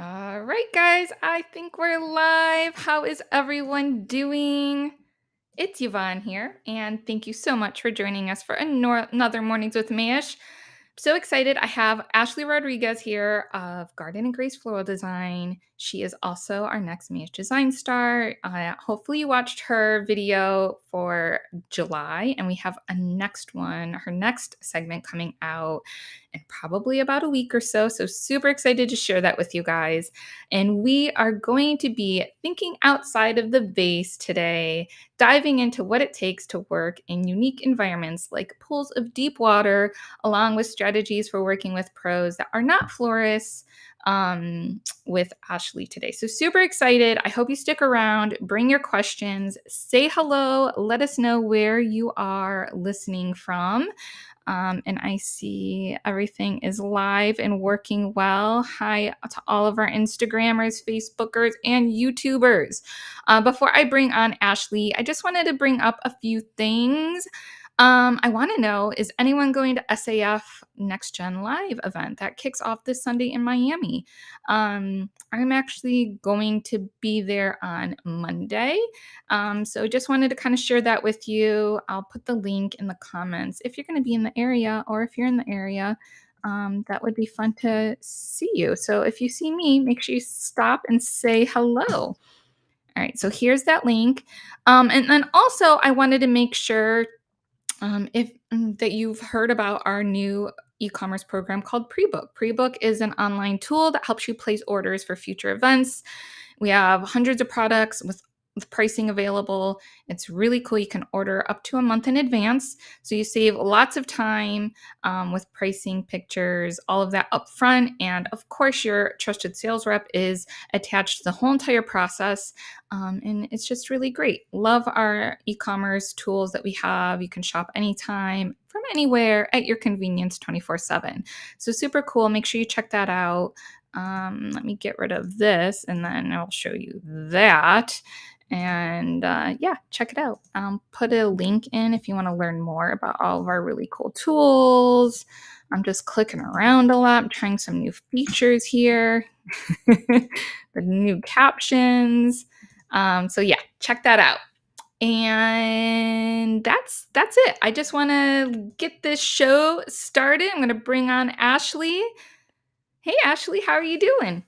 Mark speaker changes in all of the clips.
Speaker 1: All right, guys, I think we're live. How is everyone doing? It's Yvonne here, and thank you so much for joining us for another Mornings with Mayesh. So excited. I have Ashley Rodriguez here of Garden and Grace Floral Design. She is also our next Mayesh Design Star. Hopefully, you watched her video for July, and we have a next one, her next segment coming out in probably about a week or so. So, super excited to share that with you guys. And we are going to be thinking outside of the vase today, diving into what it takes to work in unique environments like pools of deep water, along with strategies for working with pros that are not florists with Ashley today. So, super excited. I hope you stick around, bring your questions, say hello, let us know where you are listening from. And I see everything is live and working well. Hi to all of our Instagrammers, Facebookers, and YouTubers. Before I bring on Ashley, I just wanted to bring up a few things. I want to know, is anyone going to SAF Next Gen Live event that kicks off this Sunday in Miami? I'm actually going to be there on Monday. So just wanted to kind of share that with you. I'll put the link in the comments if you're going to be in the area, or if you're in the area, that would be fun to see you. So if you see me, make sure you stop and say hello. All right, so here's that link. And then also, I wanted to make sure if that you've heard about our new e-commerce program called Prebook. Prebook is an online tool that helps you place orders for future events. We have hundreds of products with pricing available. It's really cool. You can order up to a month in advance. So you save lots of time with pricing, pictures, all of that up front. And of course, your trusted sales rep is attached to the whole entire process. And it's just really great. Love our e-commerce tools that we have. You can shop anytime from anywhere at your convenience 24/7. So super cool. Make sure you check that out. Let me get rid of this and then I'll show you that. And yeah, check it out. Put a link in if you want to learn more about all of our really cool tools. I'm just clicking around a lot. I'm trying some new features here, the new captions. So yeah, check that out. And that's it. I just want to get this show started. I'm going to bring on Ashley. Hey, Ashley, how are you doing?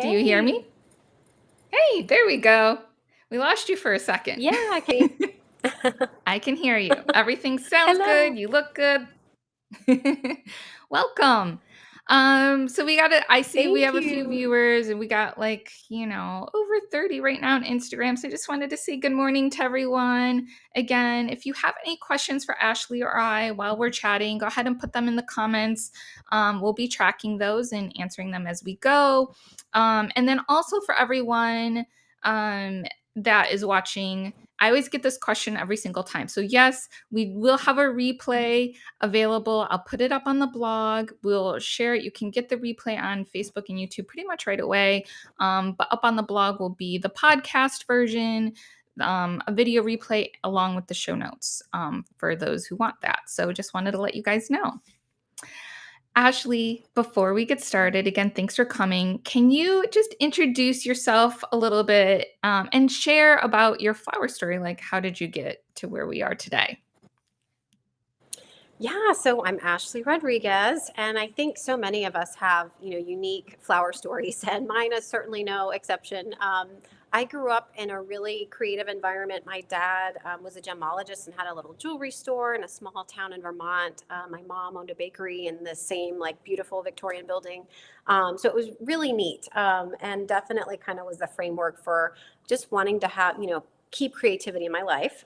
Speaker 1: Do you hear me? Hey, there we go. We lost you for a second.
Speaker 2: Yeah, I can.
Speaker 1: I can hear you. Everything sounds
Speaker 2: Hello.
Speaker 1: good. You look good. Welcome. So I see we
Speaker 2: Thank
Speaker 1: have a few
Speaker 2: you.
Speaker 1: viewers and we got over 30 right now on Instagram. So I just wanted to say good morning to everyone. Again, if you have any questions for Ashley or I while we're chatting, go ahead and put them in the comments. We'll be tracking those and answering them as we go. And then also for everyone that is watching, I always get this question every single time. So yes, we will have a replay available. I'll put it up on the blog. We'll share it. You can get the replay on Facebook and YouTube pretty much right away. But up on the blog will be the podcast version, a video replay along with the show notes for those who want that. So just wanted to let you guys know. Ashley, before we get started, again, thanks for coming. Can you just introduce yourself a little bit and share about your flower story? Like, how did you get to where we are today?
Speaker 2: Yeah, so I'm Ashley Rodriguez, and I think so many of us have, unique flower stories, and mine is certainly no exception. I grew up in a really creative environment. My dad was a gemologist and had a little jewelry store in a small town in Vermont. My mom owned a bakery in the same like beautiful Victorian building. So it was really neat, and definitely kind of was the framework for just wanting to have, keep creativity in my life.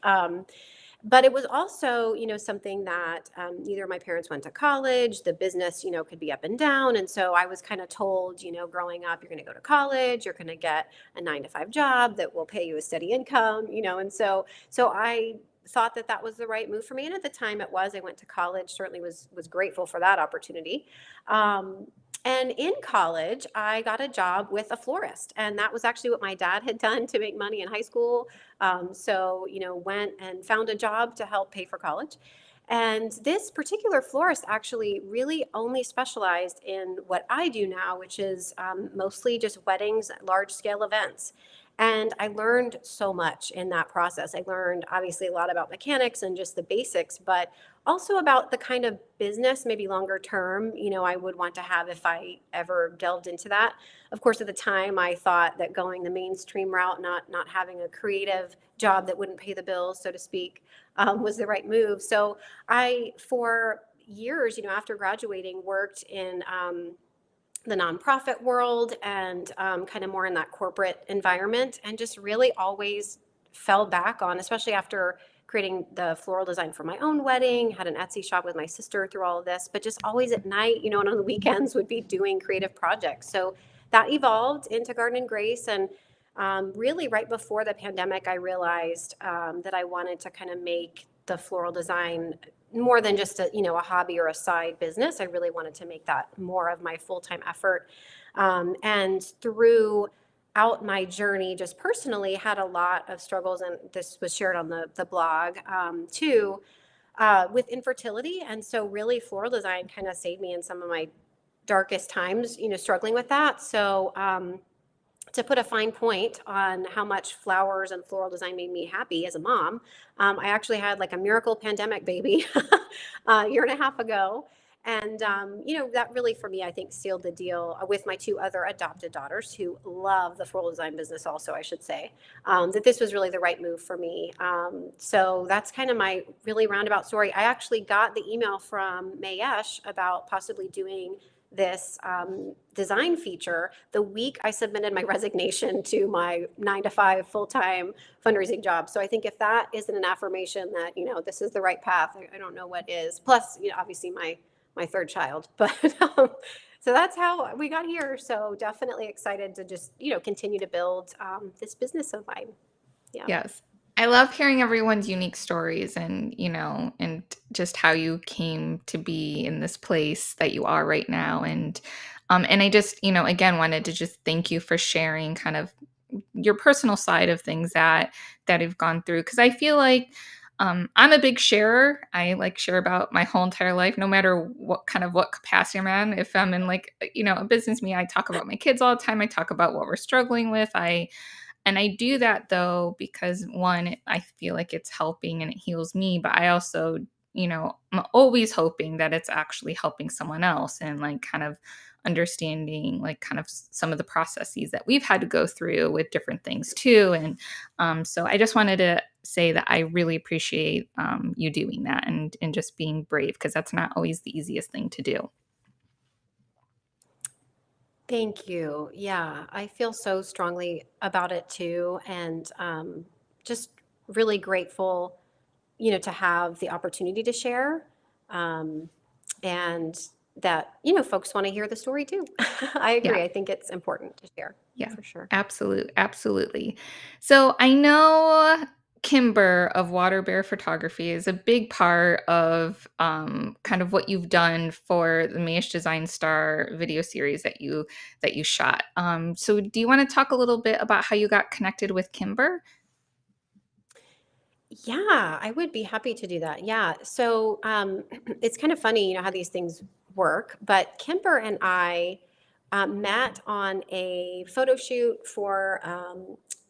Speaker 2: But it was also, something that neither of my parents went to college. The business, could be up and down. And so I was kind of told, growing up, you're going to go to college, you're going to get a 9 to 5 job that will pay you a steady income, and so I thought that that was the right move for me. And at the time it was. I went to college, certainly was grateful for that opportunity. Um, and in college, I got a job with a florist. And that was actually what my dad had done to make money in high school. So, went and found a job to help pay for college. And this particular florist actually really only specialized in what I do now, which is mostly just weddings, large scale events. And I learned so much in that process. I learned obviously a lot about mechanics and just the basics, but also about the kind of business, maybe longer term, I would want to have if I ever delved into that. Of course, at the time, I thought that going the mainstream route, not having a creative job that wouldn't pay the bills, so to speak, was the right move. So I, for years, after graduating, worked in the nonprofit world and kind of more in that corporate environment, and just really always fell back on, especially after creating the floral design for my own wedding, had an Etsy shop with my sister through all of this, but just always at night, and on the weekends would be doing creative projects. So that evolved into Garden and Grace. And really right before the pandemic, I realized that I wanted to kind of make the floral design more than just a hobby or a side business. I really wanted to make that more of my full-time effort. And throughout my journey, just personally, had a lot of struggles, and this was shared on the blog too, with infertility. And so really floral design kind of saved me in some of my darkest times, struggling with that. So to put a fine point on how much flowers and floral design made me happy as a mom, I actually had like a miracle pandemic baby a year and a half ago. And, that really for me, I think sealed the deal with my two other adopted daughters who love the floral design business also, I should say, that this was really the right move for me. So that's kind of my really roundabout story. I actually got the email from Mayesh about possibly doing this design feature the week I submitted my resignation to my 9 to 5 full-time fundraising job. So I think if that isn't an affirmation that, this is the right path, I don't know what is. Plus, obviously my third child, but so that's how we got here. So definitely excited to just, continue to build this business of mine. Yeah.
Speaker 1: Yes. I love hearing everyone's unique stories and just how you came to be in this place that you are right now. And I just, again, wanted to just thank you for sharing kind of your personal side of things that you've gone through. Cause I feel like I'm a big sharer. I like share about my whole entire life, no matter what capacity I'm in. If I'm in like, a business meeting, I talk about my kids all the time. I talk about what we're struggling with. And I do that though because one, I feel like it's helping and it heals me, but I also, I'm always hoping that it's actually helping someone else and like kind of understanding like kind of some of the processes that we've had to go through with different things too. And so I just wanted to say that I really appreciate you doing that and just being brave because that's not always the easiest thing to do.
Speaker 2: Thank you. Yeah, I feel so strongly about it too. And just really grateful, to have the opportunity to share. Um, and that, folks want to hear the story too. I
Speaker 1: Yeah.
Speaker 2: agree. I think it's important to share
Speaker 1: Yeah,
Speaker 2: for sure.
Speaker 1: absolutely. So I know Kimber of Water Bear Photography is a big part of kind of what you've done for the Mayesh Design Star video series that you shot. So do you want to talk a little bit about how you got connected with Kimber?
Speaker 2: Yeah, I would be happy to do that. Yeah. So it's kind of funny, how these things work. But Kimber and I met on a photo shoot for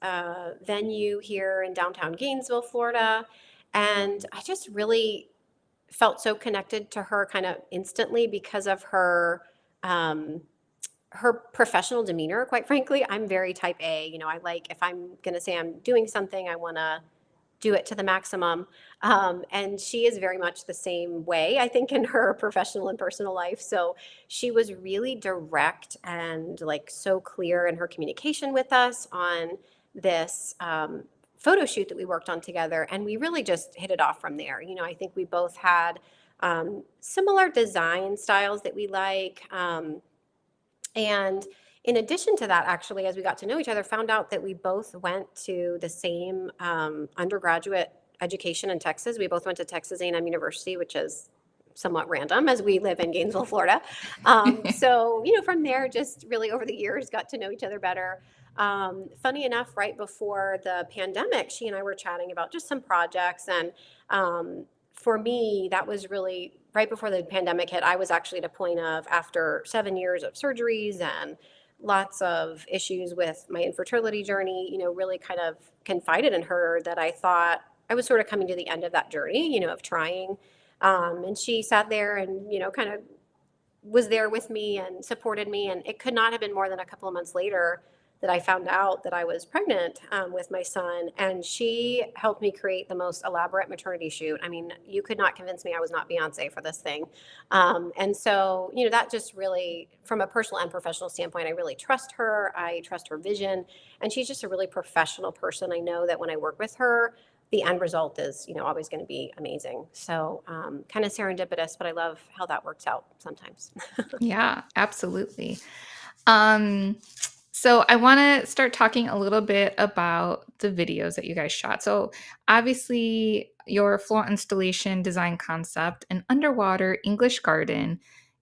Speaker 2: a venue here in downtown Gainesville, Florida. And I just really felt so connected to her kind of instantly because of um, her professional demeanor, quite frankly. I'm very type A. I like if I'm going to say I'm doing something, I want to do it to the maximum. And she is very much the same way, I think, in her professional and personal life. So she was really direct and like so clear in her communication with us on this photo shoot that we worked on together. And we really just hit it off from there. I think we both had similar design styles that we like. And in addition to that, actually, as we got to know each other, found out that we both went to the same undergraduate education in Texas. We both went to Texas A&M University, which is somewhat random as we live in Gainesville, Florida. So, from there, just really over the years, got to know each other better. Funny enough, right before the pandemic, she and I were chatting about just some projects and for me, that was really right before the pandemic hit. I was actually at a point of, after 7 years of surgeries and lots of issues with my infertility journey, really kind of confided in her that I thought I was sort of coming to the end of that journey, of trying. And she sat there and, kind of was there with me and supported me. And it could not have been more than a couple of months later that I found out that I was pregnant with my son. And she helped me create the most elaborate maternity shoot. I mean, you could not convince me I was not Beyonce for this thing. And so, that just really, from a personal and professional standpoint, I really trust her. I trust her vision. And she's just a really professional person. I know that when I work with her, the end result is, always going to be amazing. So, kind of serendipitous, but I love how that works out sometimes.
Speaker 1: Yeah, absolutely. Um, so I want to start talking a little bit about the videos that you guys shot. So obviously, your floor installation design concept, an underwater English garden,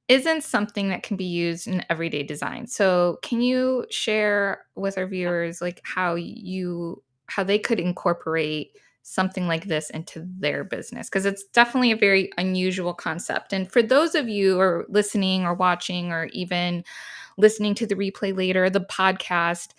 Speaker 1: isn't something that can be used in everyday design. So can you share with our
Speaker 2: Yeah.
Speaker 1: viewers like how they could incorporate something like this into their business? Because it's definitely a very unusual concept. And for those of you who are listening or watching or even listening to the replay later, the podcast,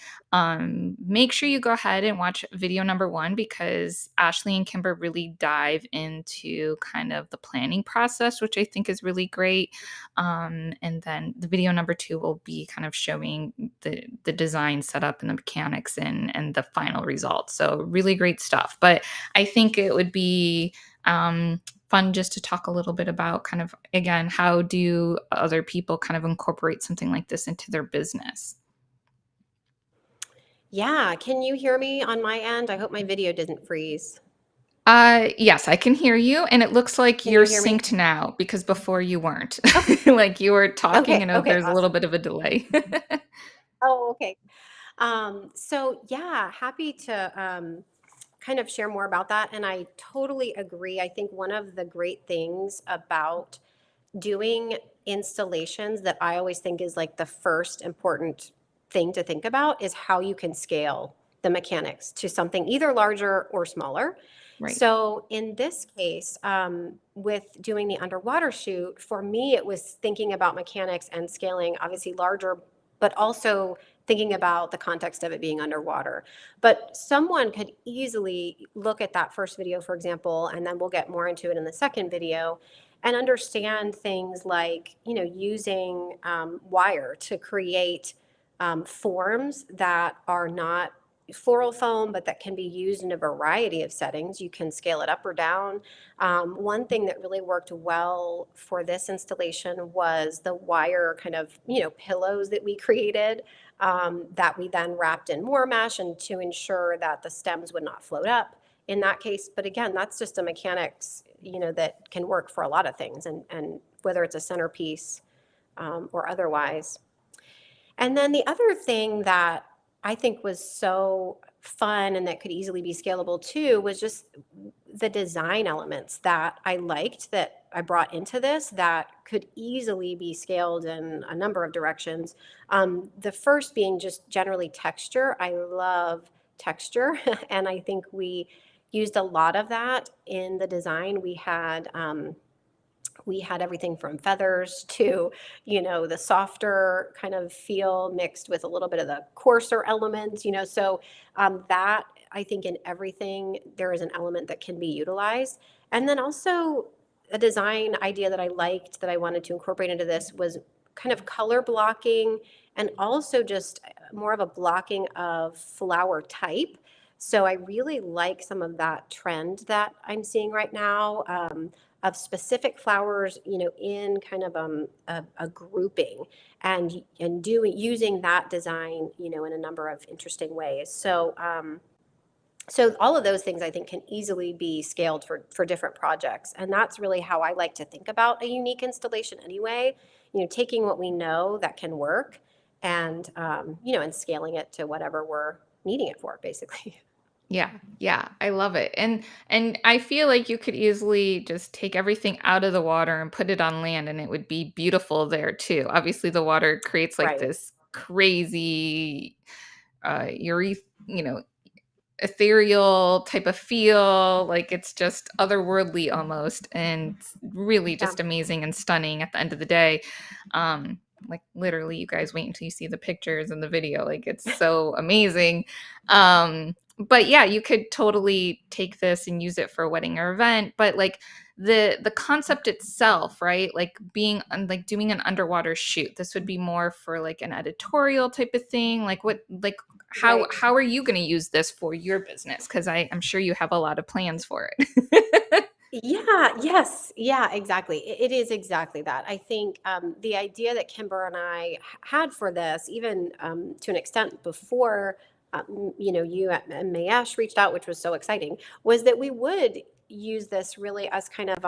Speaker 1: make sure you go ahead and watch video number 1 because Ashley and Kimber really dive into kind of the planning process, which I think is really great. And then the video number 2 will be kind of showing the design setup and the mechanics and the final result. So really great stuff. But I think it would be fun just to talk a little bit about kind of, again, how do other people kind of incorporate something like this into their business?
Speaker 2: Yeah. Can you hear me on my end? I hope my video didn't freeze.
Speaker 1: Yes, I can hear you, and it looks like
Speaker 2: Can
Speaker 1: you're
Speaker 2: you hear me?
Speaker 1: synced now because before you weren't.
Speaker 2: Okay.
Speaker 1: Like you were talking,
Speaker 2: Okay.
Speaker 1: and
Speaker 2: Okay.
Speaker 1: there's a little
Speaker 2: Awesome.
Speaker 1: bit of a delay.
Speaker 2: Oh, okay. So yeah, happy to kind of share more about that. And I totally agree. I think one of the great things about doing installations that I always think is like the first important thing to think about is how you can scale the mechanics to something either larger or smaller.
Speaker 1: Right.
Speaker 2: So in this case, with doing the underwater shoot, for me, it was thinking about mechanics and scaling, obviously larger, but also thinking about the context of it being underwater. But someone could easily look at that first video, for example, and then we'll get more into it in the second video and understand things like, using wire to create forms that are not floral foam, but that can be used in a variety of settings. You can scale it up or down. One thing that really worked well for this installation was the wire kind of, pillows that we created, that we then wrapped in more mesh and to ensure that the stems would not float up in that case. But again, that's just a mechanics, that can work for a lot of things, and whether it's a centerpiece or otherwise. And then the other thing that I think was so fun and that could easily be scalable too was just the design elements that I liked that I brought into this that could easily be scaled in a number of directions. The first being just generally texture. I love texture, and I think we used a lot of that in the design. We had everything from feathers to, the softer kind of feel mixed with a little bit of the coarser elements, so that I think in everything there is an element that can be utilized. And then also a design idea that I liked that I wanted to incorporate into this was kind of color blocking and also just more of a blocking of flower type. So I really like some of that trend that I'm seeing right now. Of specific flowers, in kind of a grouping, and doing using that design, in a number of interesting ways. So all of those things I think can easily be scaled for different projects, and that's really how I like to think about a unique installation anyway. Taking what we know that can work, and scaling it to whatever we're needing it for, basically.
Speaker 1: Yeah, yeah, I love it, and I feel like you could easily just take everything out of the water and put it on land, and it would be beautiful there too. Obviously, the water creates like
Speaker 2: Right.
Speaker 1: this crazy, uh, ure you know, ethereal type of feel. Like it's just otherworldly almost, and really
Speaker 2: Yeah.
Speaker 1: just amazing and stunning at the end of the day. Um, like literally, you guys wait until you see the pictures and the video. Like it's so amazing. But yeah, you could totally take this and use it for a wedding or event. But like the concept itself, right? Like being like doing an underwater shoot. This would be more for like an editorial type of thing. Like what like
Speaker 2: Right.
Speaker 1: how are you going to use this for your business? Because I'm sure you have a lot of plans for it.
Speaker 2: Yeah, yes, yeah, exactly. It is exactly that. I think the idea that Kimber and I had for this, even to an extent before, you and Mayesh reached out, which was so exciting, was that we would use this really as kind of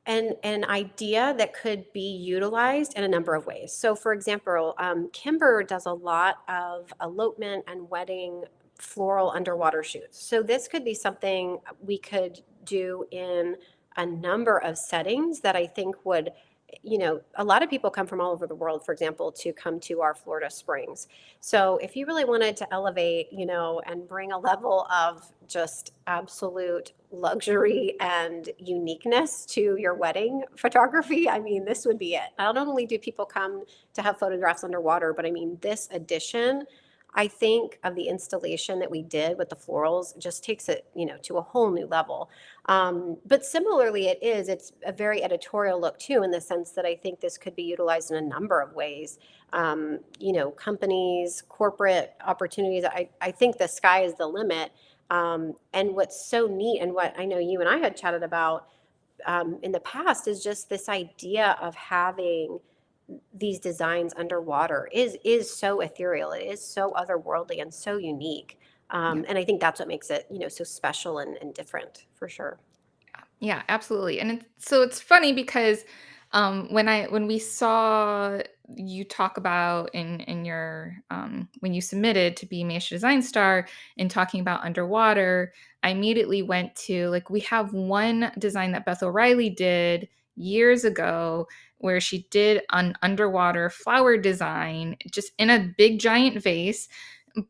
Speaker 2: an idea that could be utilized in a number of ways. So, for example, Kimber does a lot of elopement and wedding floral underwater shoots. So, this could be something we could do in a number of settings that I think would, a lot of people come from all over the world, for example, to come to our Florida Springs. So, if you really wanted to elevate, and bring a level of just absolute luxury and uniqueness to your wedding photography, I mean, this would be it. Not only do people come to have photographs underwater, but I mean, this edition, I think of the installation that we did with the florals just takes it, to a whole new level. But similarly, it's a very editorial look too, in the sense that I think this could be utilized in a number of ways. Companies, corporate opportunities. I think the sky is the limit. And what's so neat, and what I know you and I had chatted about in the past, is just this idea of having these designs underwater is so ethereal. It is so otherworldly and so unique.
Speaker 1: Yeah.
Speaker 2: And I think that's what makes it, so special and different for sure.
Speaker 1: Yeah, absolutely. And so it's funny because when we saw you talk about in your when you submitted to be Mayesh Design Star and talking about underwater, I immediately went to like we have one design that Beth O'Reilly did years ago where she did an underwater flower design just in a big giant vase,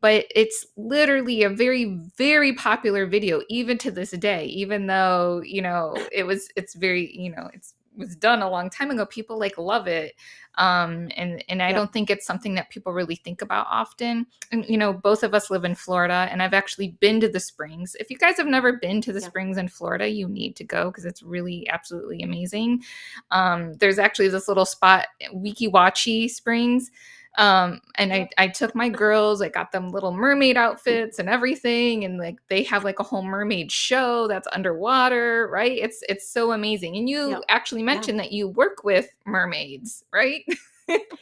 Speaker 1: but it's literally a very very popular video even to this day, even though it's very it's was done a long time ago. People like love it. And I
Speaker 2: Yep.
Speaker 1: don't think it's something that people really think about often. And both of us live in Florida, and I've actually been to the springs. If you guys have never been to the
Speaker 2: Yeah.
Speaker 1: springs in Florida, you need to go because it's really absolutely amazing. There's actually this little spot, Weeki Wachee Springs, and I
Speaker 2: Yep.
Speaker 1: I took my girls, I got them little mermaid outfits and everything, and like they have like a whole mermaid show that's underwater, right? It's so amazing. And you
Speaker 2: Yep.
Speaker 1: actually
Speaker 2: Yeah.
Speaker 1: mentioned that you work with mermaids, right?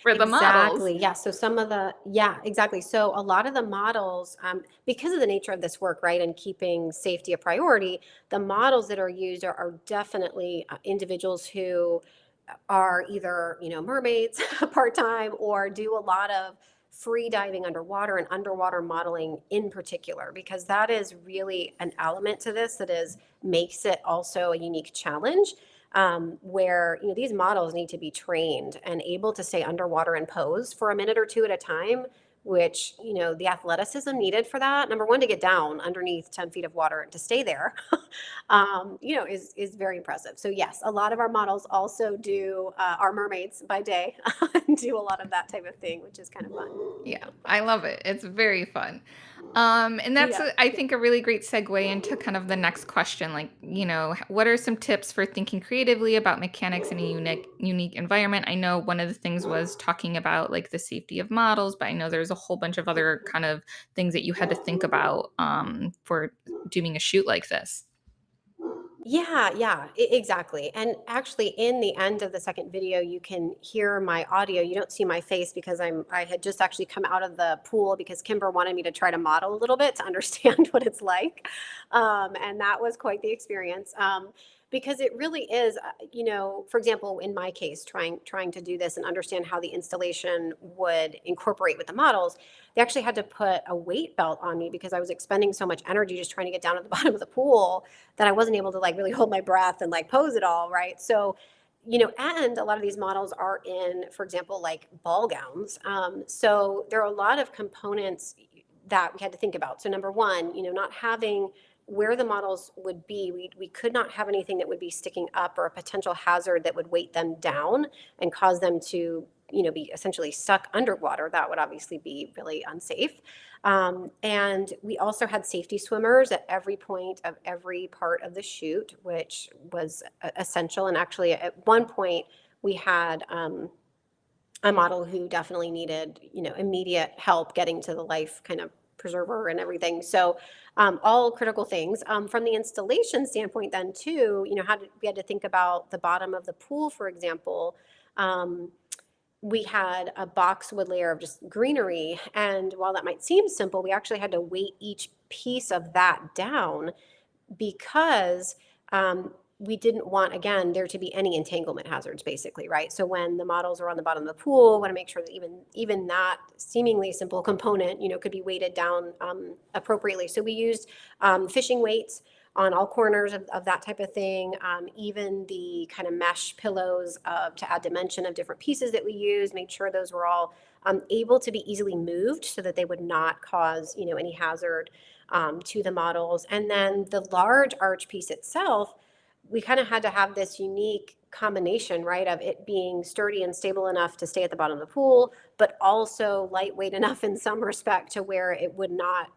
Speaker 1: For the models.
Speaker 2: Exactly. Yeah. So yeah, exactly. So a lot of the models, because of the nature of this work, right, and keeping safety a priority, the models that are used are definitely individuals who are either, mermaids part time or do a lot of free diving underwater and underwater modeling in particular, because that is really an element to this that is makes it also a unique challenge, where these models need to be trained and able to stay underwater and pose for a minute or two at a time, which the athleticism needed for that, number one, to get down underneath 10 feet of water and to stay there, is very impressive. So yes, a lot of our models also do are mermaids by day and do a lot of that type of thing, which is kind of fun.
Speaker 1: Yeah, I love it. It's very fun. And that's,
Speaker 2: Yeah.
Speaker 1: I
Speaker 2: Yeah.
Speaker 1: think, a really great segue into kind of the next question. Like, what are some tips for thinking creatively about mechanics in a unique environment? I know one of the things was talking about like the safety of models, but I know there's a whole bunch of other kind of things that you had to think about for doing a shoot like this.
Speaker 2: Yeah, yeah, exactly. And actually, in the end of the second video, you can hear my audio. You don't see my face because I had just actually come out of the pool because Kimber wanted me to try to model a little bit to understand what it's like, and that was quite the experience. Because it really is, for example, in my case, trying to do this and understand how the installation would incorporate with the models, they actually had to put a weight belt on me because I was expending so much energy just trying to get down at the bottom of the pool that I wasn't able to like really hold my breath and like pose it all, right? So, and a lot of these models are in, for example, like ball gowns. So there are a lot of components that we had to think about. So number one, not having where the models would be, we could not have anything that would be sticking up or a potential hazard that would weight them down and cause them to, be essentially stuck underwater. That would obviously be really unsafe. And we also had safety swimmers at every point of every part of the shoot, which was essential. And actually, at one point, we had a model who definitely needed, immediate help getting to the life kind of preserver and everything. So all critical things. From the installation standpoint, then too, we had to think about the bottom of the pool, for example. We had a boxwood layer of just greenery, and while that might seem simple, we actually had to weight each piece of that down because we didn't want, again, there to be any entanglement hazards, basically, right? So when the models are on the bottom of the pool, want to make sure that even that seemingly simple component, could be weighted down appropriately. So we used fishing weights on all corners of that type of thing. Even the kind of mesh pillows to add dimension of different pieces that we use, made sure those were all able to be easily moved so that they would not cause, any hazard to the models. And then the large arch piece itself, we kind of had to have this unique combination, right, of it being sturdy and stable enough to stay at the bottom of the pool, but also lightweight enough in some respect to where it would not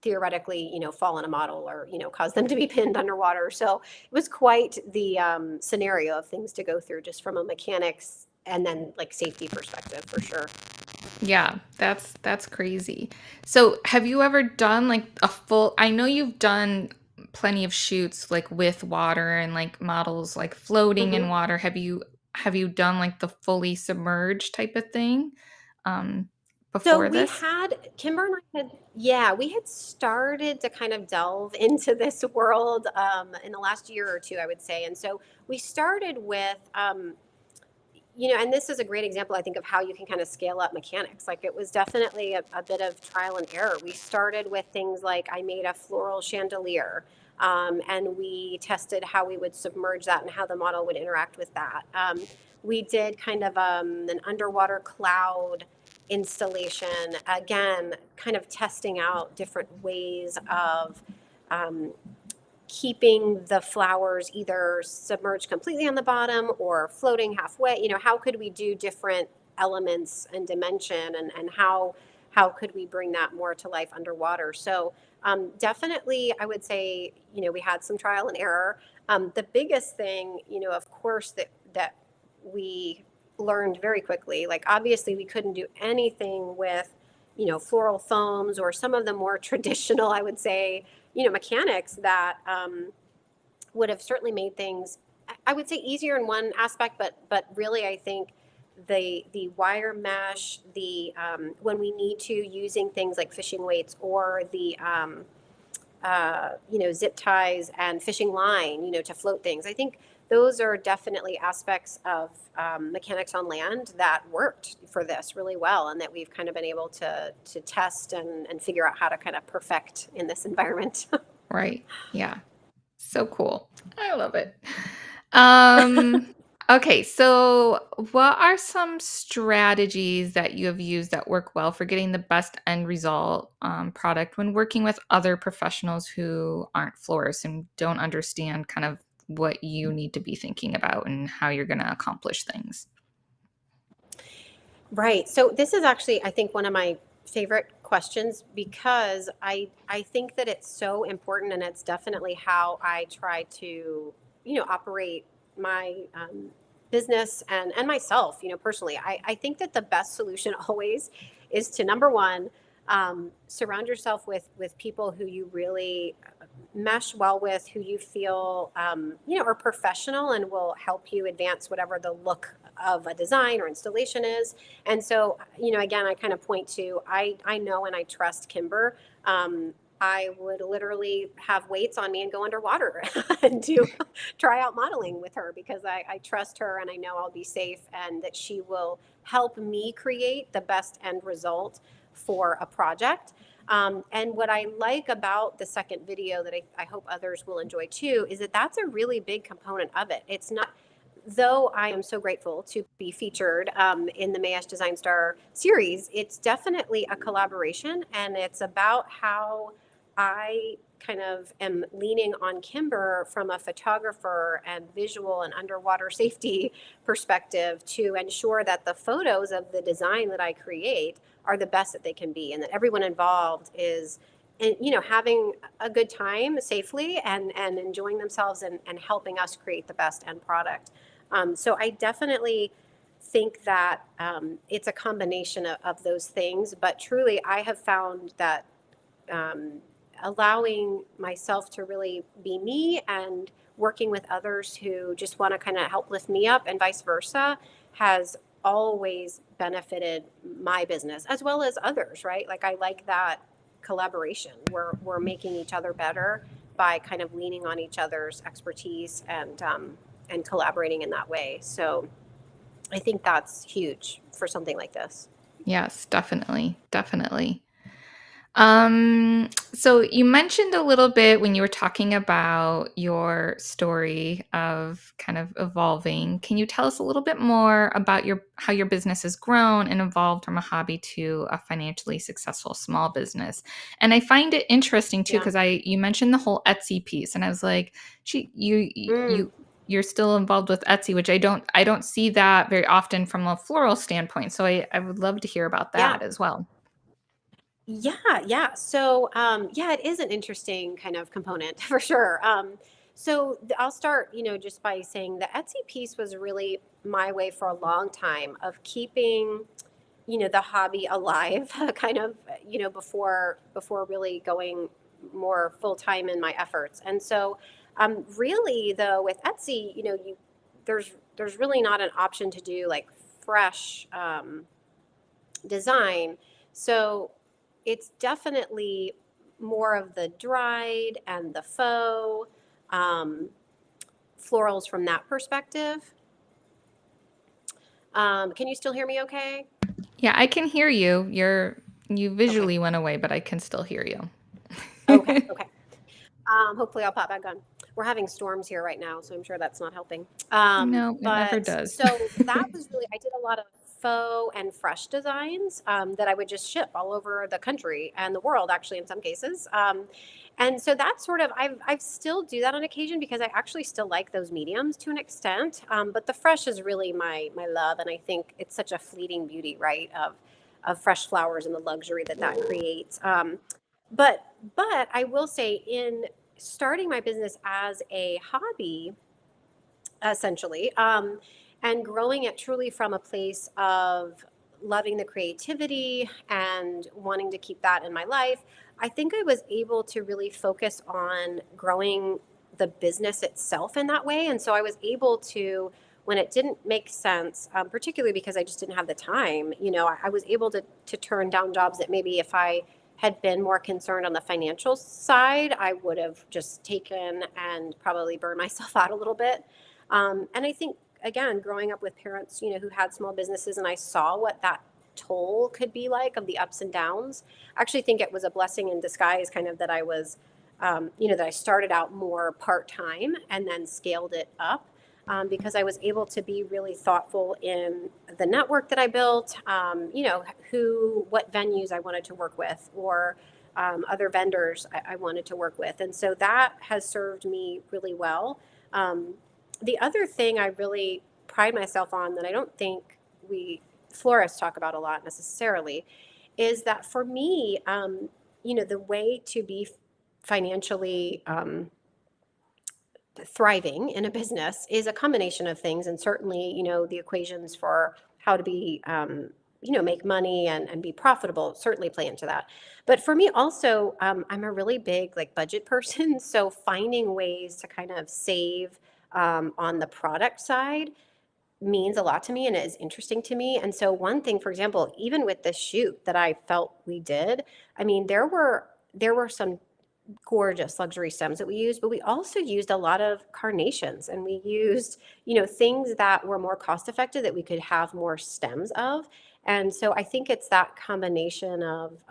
Speaker 2: theoretically, fall on a model or, cause them to be pinned underwater. So it was quite the scenario of things to go through just from a mechanics and then like safety perspective for sure.
Speaker 1: Yeah, that's crazy. So, have you ever done like a full I know you've done plenty of shoots like with water and like models like floating in
Speaker 2: Mhm.
Speaker 1: water. Have you done like the fully submerged type of thing um
Speaker 2: So
Speaker 1: before
Speaker 2: we
Speaker 1: this?
Speaker 2: had Kimber and I had, yeah, we had started to kind of delve into this world in the last year or two, I would say. And so we started with, and this is a great example, I think, of how you can kind of scale up mechanics. Like it was definitely a bit of trial and error. We started with things like I made a floral chandelier. And we tested how we would submerge that and how the model would interact with that. We did kind of an underwater cloud installation, again, kind of testing out different ways of um, keeping the flowers either submerged completely on the bottom or floating halfway. How could we do different elements and dimension, and how could we bring that more to life underwater? So definitely, I would say, we had some trial and error. The biggest thing, of course, that we learned very quickly, like obviously we couldn't do anything with, floral foams or some of the more traditional, I would say, mechanics that would have certainly made things, I would say, easier in one aspect, but really, I think the wire mesh, the when we need to using things like fishing weights or the zip ties and fishing line, to float things. I think those are definitely aspects of mechanics on land that worked for this really well, and that we've kind of been able to test and figure out how to kind of perfect in this environment.
Speaker 1: Right. Yeah. So cool. I love it. Um, okay, so what are some strategies that you have used that work well for getting the best end result product when working with other professionals who aren't florists and don't understand kind of what you need to be thinking about and how you're going to accomplish things?
Speaker 2: Right. So this is actually, I think, one of my favorite questions because I think that it's so important, and it's definitely how I try to, operate my business and myself, personally. I think that the best solution always is to, number one, surround yourself with people who you really mesh well with, who you feel, are professional and will help you advance whatever the look of a design or installation is. And so, again, I kind of point to, I know and I trust Kimber. I would literally have weights on me and go underwater and do try out modeling with her because I trust her and I know I'll be safe and that she will help me create the best end result for a project. And what I like about the second video that I hope others will enjoy too is that that's a really big component of it. It's not, though I am so grateful to be featured in the Mayesh Design Star series, it's definitely a collaboration, and it's about how I kind of am leaning on Kimber from a photographer and visual and underwater safety perspective to ensure that the photos of the design that I create are the best that they can be, and that everyone involved is, and having a good time safely and enjoying themselves and helping us create the best end product. So I definitely think that it's a combination of those things, but truly I have found that um, allowing myself to really be me and working with others who just want to kind of help lift me up and vice versa has always benefited my business as well as others, right? Like I like that collaboration where we're making each other better by kind of leaning on each other's expertise and collaborating in that way. So I think that's huge for something like this.
Speaker 1: Yes, definitely, definitely. So you mentioned a little bit when you were talking about your story of kind of evolving. Can you tell us a little bit more about your how your business has grown and evolved from a hobby to a financially successful small business? And I find it interesting too
Speaker 2: Yeah.
Speaker 1: because I you mentioned the whole Etsy piece, and I was like, "Gee,
Speaker 2: Mm,
Speaker 1: you're still involved with Etsy, which I don't see that very often from a floral standpoint. So I would love to hear about
Speaker 2: yeah.
Speaker 1: that as well."
Speaker 2: Yeah, yeah. So, yeah, it is an interesting kind of component for sure. I'll start, just by saying the Etsy piece was really my way for a long time of keeping, the hobby alive, kind of, before really going more full time in my efforts. And so, really though, with Etsy, there's really not an option to do like fresh. Design. So it's definitely more of the dried and the faux um, florals from that perspective. Can you still hear me okay?
Speaker 1: Yeah, I can hear you. You
Speaker 2: Okay.
Speaker 1: visually went away, but I can still hear
Speaker 2: Okay.
Speaker 1: you.
Speaker 2: Okay. Hopefully I'll pop back on. We're having storms here right now, so I'm sure that's not helping.
Speaker 1: No, it never
Speaker 2: But
Speaker 1: does.
Speaker 2: so that was really, I did a lot of faux and fresh designs that I would just ship all over the country and the world, actually, in some cases. And so that's sort of, I've still do that on occasion because I actually still like those mediums to an extent. But the fresh is really my love. And I think it's such a fleeting beauty, right? Of fresh flowers and the luxury that that creates. But I will say, in starting my business as a hobby, essentially, and growing it truly from a place of loving the creativity and wanting to keep that in my life, I think I was able to really focus on growing the business itself in that way. And so I was able to, when it didn't make sense, particularly because I just didn't have the time, I was able to turn down jobs that maybe if I had been more concerned on the financial side, I would have just taken and probably burned myself out a little bit. And I think, again, growing up with parents, who had small businesses, and I saw what that toll could be like of the ups and downs. I actually think it was a blessing in disguise, kind of, that I was, that I started out more part time and then scaled it up. Because I was able to be really thoughtful in the network that I built, what venues I wanted to work with, or other vendors I wanted to work with. And so that has served me really well. Um, the other thing I really pride myself on that I don't think we florists talk about a lot necessarily is that for me, the way to be financially thriving in a business is a combination of things. And certainly, the equations for how to be, make money and be profitable certainly play into that. But for me also, I'm a really big like budget person. So finding ways to kind of save on the product side means a lot to me and it is interesting to me. And so one thing, for example, even with this shoot that I felt we did, I mean, there were some gorgeous luxury stems that we used, but we also used a lot of carnations, and we used, things that were more cost effective that we could have more stems of. And so I think it's that combination of,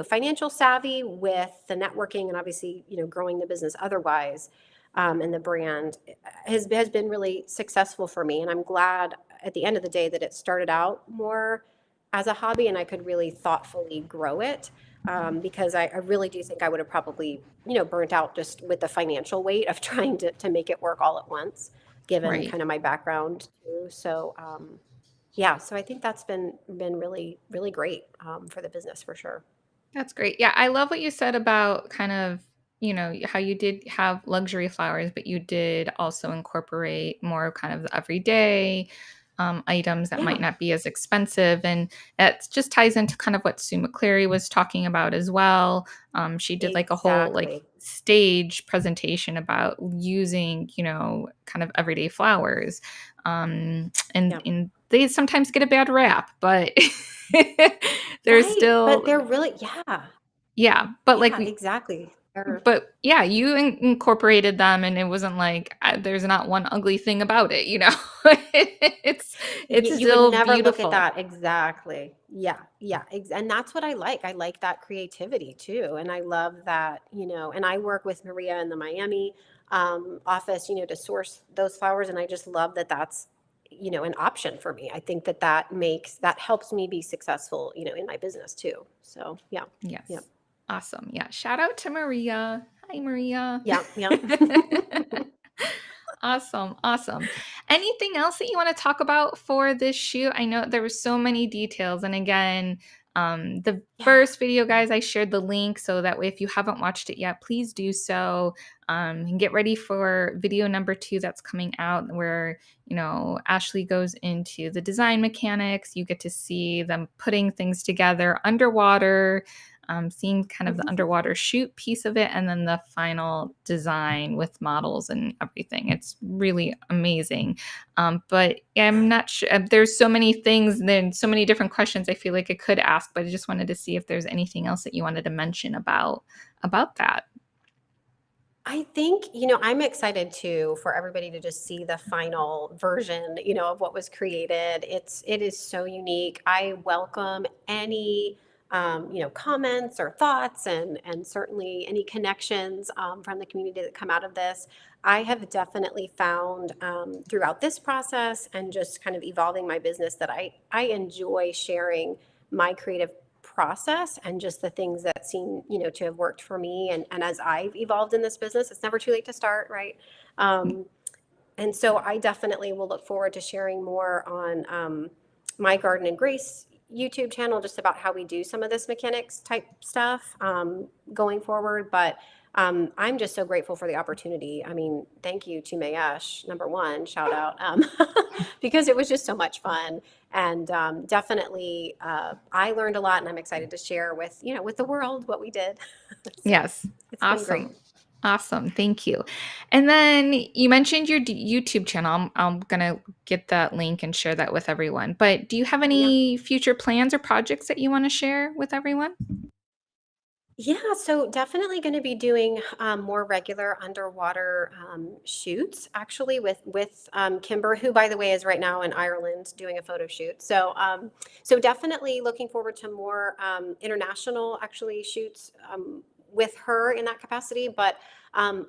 Speaker 2: financial savvy with the networking and obviously, growing the business otherwise. and the brand has been really successful for me. And I'm glad at the end of the day that it started out more as a hobby and I could really thoughtfully grow it, because I really do think I would have probably, burnt out just with the financial weight of trying to make it work all at once, given
Speaker 1: Right.
Speaker 2: kind of my background too. So, yeah, so I think that's been really, really great, for the business for sure.
Speaker 1: That's great. Yeah, I love what you said about kind of, how you did have luxury flowers, but you did also incorporate more kind of the everyday items that might
Speaker 2: Yeah,
Speaker 1: not be as expensive. And that just ties into kind of what Sue McCleary was talking about as well. She did like a whole like
Speaker 2: exactly.
Speaker 1: stage presentation about using, kind of everyday flowers. And
Speaker 2: Yeah.
Speaker 1: they sometimes get a bad rap, but there's
Speaker 2: Right. But
Speaker 1: still
Speaker 2: they're really, yeah,
Speaker 1: yeah, but, like,
Speaker 2: yeah, exactly. They're,
Speaker 1: yeah, you incorporated them, and it wasn't like, there's not one ugly thing about it, you know? It's it's
Speaker 2: You would
Speaker 1: still
Speaker 2: never look at
Speaker 1: beautiful.
Speaker 2: that. Exactly. Yeah, yeah, and that's what I like. I like that creativity too, and I love that, and I work with Maria in the Miami, office, to source those flowers, and I just love that that's, an option for me. I think that that helps me be successful, in my business too. So, yeah. Yeah.
Speaker 1: Yes. Awesome, yeah, shout out to Maria. Hi, Maria.
Speaker 2: Yeah, yeah.
Speaker 1: Awesome, awesome. Anything else that you wanna talk about for this shoot? I know there were so many details, and again, the
Speaker 2: Yeah.
Speaker 1: first video, guys, I shared the link, so that way if you haven't watched it yet, please do so, and get ready for video number 2 that's coming out where, Ashley goes into the design mechanics, you get to see them putting things together underwater, seeing kind of the
Speaker 2: Mhm.
Speaker 1: underwater shoot piece of it, and then the final design with models and everything. It's really amazing. But I'm not sure. There's so many things, and then so many different questions I feel like I could ask, but I just wanted to see if there's anything else that you wanted to mention about that.
Speaker 2: I think, I'm excited too for everybody to just see the final version, of what was created. It is so unique. I welcome any, comments or thoughts, and certainly any connections, from the community that come out of this. I have definitely found, throughout this process and just kind of evolving my business, that I enjoy sharing my creative process and just the things that seem, to have worked for me. And as I've evolved in this business, it's never too late to start, right? um, and so I definitely will look forward to sharing more on, my Garden and Grace YouTube channel, just about how we do some of this mechanics type stuff, going forward. But, I'm just so grateful for the opportunity. I mean, thank you to Mayesh, number one, shout out, because it was just so much fun. And, definitely, I learned a lot, and I'm excited to share with, with the world what we did. So
Speaker 1: Yes.
Speaker 2: it's been great.
Speaker 1: Awesome. Awesome. Thank you. And then you mentioned your YouTube channel. I'm going to get that link and share that with everyone. But do you have
Speaker 2: Yeah.
Speaker 1: any future plans or projects that you want to share with everyone?
Speaker 2: Yeah, so definitely going to be doing, more regular underwater, shoots, actually, with, Kimber, who, by the way, is right now in Ireland doing a photo shoot. So, so definitely looking forward to more, international actually shoots, with her in that capacity. But,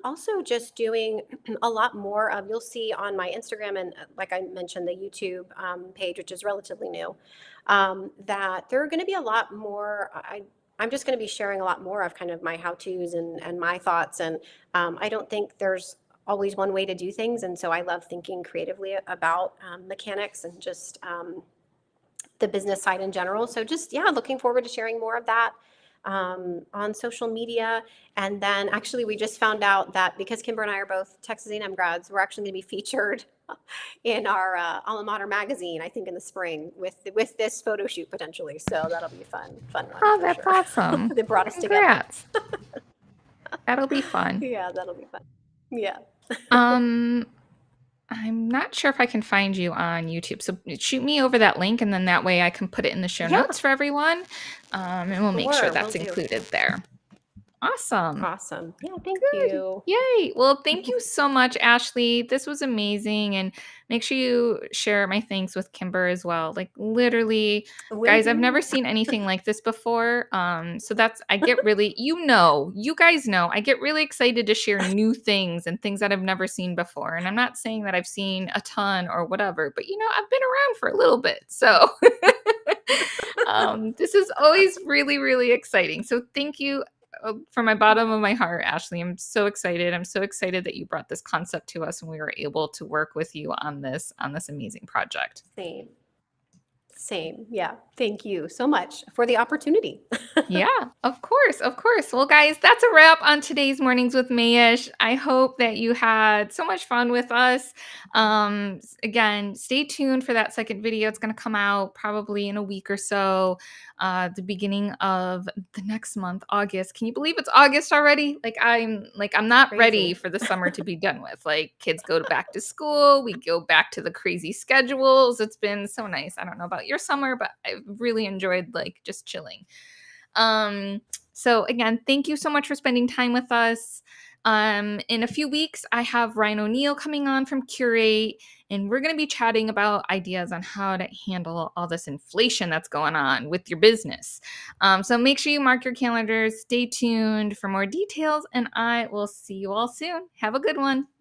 Speaker 2: also just doing a lot more of, you'll see on my Instagram, and, like I mentioned, the YouTube, page, which is relatively new, that there are going to be a lot more. I'm just going to be sharing a lot more of kind of my how to's, and my thoughts. And, I don't think there's always one way to do things. And so I love thinking creatively about, mechanics, and just, the business side in general. So just, yeah, looking forward to sharing more of that, on social media. And then actually, we just found out that because Kimber and I are both Texas A&M grads, we're actually going to be featured in our, alma mater magazine, I think in the spring, with this photo shoot potentially. So that'll be a fun one
Speaker 1: Oh,
Speaker 2: for
Speaker 1: that's
Speaker 2: sure.
Speaker 1: awesome.
Speaker 2: That brought us together.
Speaker 1: Congrats. That'll be fun.
Speaker 2: Yeah, that'll be fun. Yeah.
Speaker 1: Um, I'm not sure if I can find you on YouTube. So shoot me over that link, and then that way I can put it in the show
Speaker 2: Yeah,
Speaker 1: notes for everyone. And we'll make sure
Speaker 2: sure, will
Speaker 1: that's
Speaker 2: do.
Speaker 1: included there. Awesome.
Speaker 2: Awesome. Yeah, thank
Speaker 1: Good.
Speaker 2: you.
Speaker 1: Yay. Well, thank you so much, Ashley. This was amazing. And make sure you share my thanks with Kimber as well. Like literally,
Speaker 2: Will
Speaker 1: guys, I've never
Speaker 2: do.
Speaker 1: seen anything like this before. So that's I get really, you guys know, I get really excited to share new things and things that I've never seen before. And I'm not saying that I've seen a ton or whatever, but I've been around for a little bit. So this is always really, really exciting. So thank you from my bottom of my heart, Ashley. I'm so excited. I'm so excited that you brought this concept to us and we were able to work with you on this amazing project.
Speaker 2: Same. Same. Yeah. Thank you so much for the opportunity.
Speaker 1: Yeah, of course, of course. Well, guys, that's a wrap on today's Mornings with Mayesh. I hope that you had so much fun with us. Again, stay tuned for that second video. It's going to come out probably in a week or so, the beginning of the next month, August. Can you believe it's August already? I'm not ready
Speaker 2: Crazy.
Speaker 1: for the summer to be done with. Like kids go back to school, we go back to the crazy schedules. It's been so nice. I don't know about your summer, but I've really enjoyed like just chilling. Um, so again, thank you so much for spending time with us. In a few weeks, I have Ryan O'Neill coming on from Curate, and we're going to be chatting about ideas on how to handle all this inflation that's going on with your business. So make sure you mark your calendars, stay tuned for more details, and I will see you all soon. Have a good one.